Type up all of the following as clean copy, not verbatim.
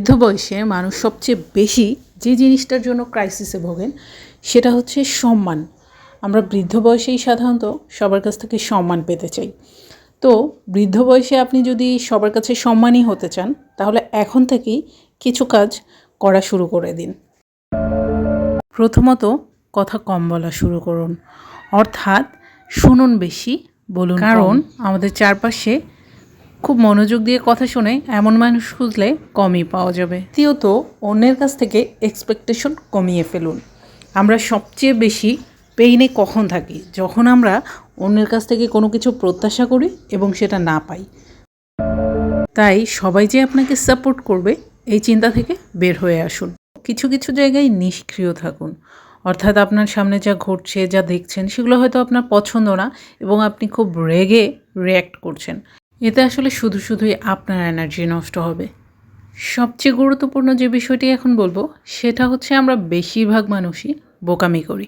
বৃদ্ধ বয়সে মানুষ সবচেয়ে বেশি যে জিনিসটার জন্য ক্রাইসিসে ভোগেন সেটা হচ্ছে সম্মান। আমরা বৃদ্ধ বয়সেই সাধারণত সবার কাছ থেকে সম্মান পেতে চাই। তো বৃদ্ধ বয়সে আপনি যদি সবার কাছে সম্মানী হতে চান তাহলে এখন থেকেই কিছু কাজ করা শুরু করে দিন। প্রথমত, কথা কম বলা শুরু করুন, অর্থাৎ শুনুন বেশি, বলুন। কারণ আমাদের চারপাশে খুব মনোযোগ দিয়ে কথা শুনে এমন মানুষ খুঁজলে কমই পাওয়া যাবে। দ্বিতীয়ত, অন্যের কাছ থেকে এক্সপেকটেশন কমিয়ে ফেলুন। আমরা সবচেয়ে বেশি পেইনে কখন থাকি? যখন আমরা অন্যের কাছ থেকে কোনো কিছু প্রত্যাশা করি এবং সেটা না পাই। তাই সবাই যে আপনাকে সাপোর্ট করবে এই চিন্তা থেকে বের হয়ে আসুন। কিছু কিছু জায়গায় নিষ্ক্রিয় থাকুন, অর্থাৎ আপনার সামনে যা ঘটছে, যা দেখছেন সেগুলো হয়তো আপনার পছন্দ না এবং আপনি খুব রেগে রিয়্যাক্ট করছেন। এতে আসলে শুধুই আপনার এনার্জি নষ্ট হবে। সবচেয়ে গুরুত্বপূর্ণ যে বিষয়টি এখন বলবো সেটা হচ্ছে আমরা বেশিরভাগ মানুষই বোকামি করি,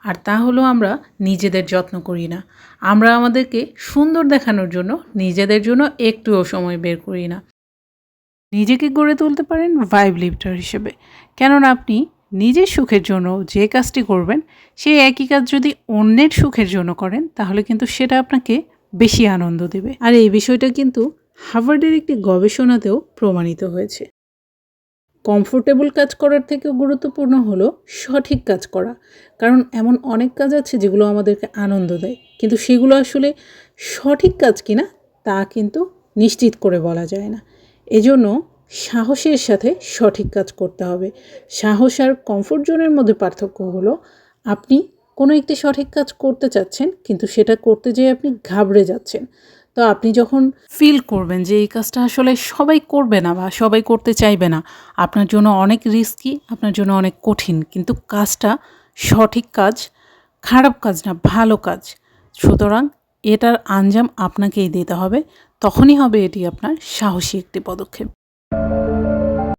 আর তা হলো আমরা নিজেদের যত্ন করি না। আমরা আমাদেরকে সুন্দর দেখানোর জন্য নিজেদের জন্য একটুও সময় বের করি না। নিজেকে গড়ে তুলতে পারেন ভাইব লিফটার হিসেবে, কেননা আপনি নিজের সুখের জন্য যে কাজটি করবেন সেই একই কাজ যদি অন্যের সুখের জন্য করেন তাহলে কিন্তু সেটা আপনাকে বেশি আনন্দ দেবে। আর এই বিষয়টা কিন্তু হার্ভার্ডের একটি গবেষণাতেও প্রমাণিত হয়েছে। কমফোর্টেবল কাজ করার থেকেও গুরুত্বপূর্ণ হলো সঠিক কাজ করা। কারণ এমন অনেক কাজ আছে যেগুলো আমাদেরকে আনন্দ দেয়, কিন্তু সেগুলো আসলে সঠিক কাজ কিনা তা কিন্তু নিশ্চিত করে বলা যায় না। এজন্য সাহসের সাথে সঠিক কাজ করতে হবে। সাহস আর কমফোর্ট জোনের মধ্যে পার্থক্য হলো আপনি কোনো একটি সঠিক কাজ করতে চাচ্ছেন কিন্তু সেটা করতে যেয়ে আপনি ঘাবড়ে যাচ্ছেন। তো আপনি যখন ফিল করবেন যে এই কাজটা আসলে সবাই করবে না বা সবাই করতে চাইবে না, আপনার জন্য অনেক রিস্কি, আপনার জন্য অনেক কঠিন, কিন্তু কাজটা সঠিক কাজ, খারাপ কাজ না, ভালো কাজ। সুতরাং এটার আঞ্জাম আপনাকেই দিতে হবে, তখনই হবে এটি আপনার সাহসী একটি পদক্ষেপ।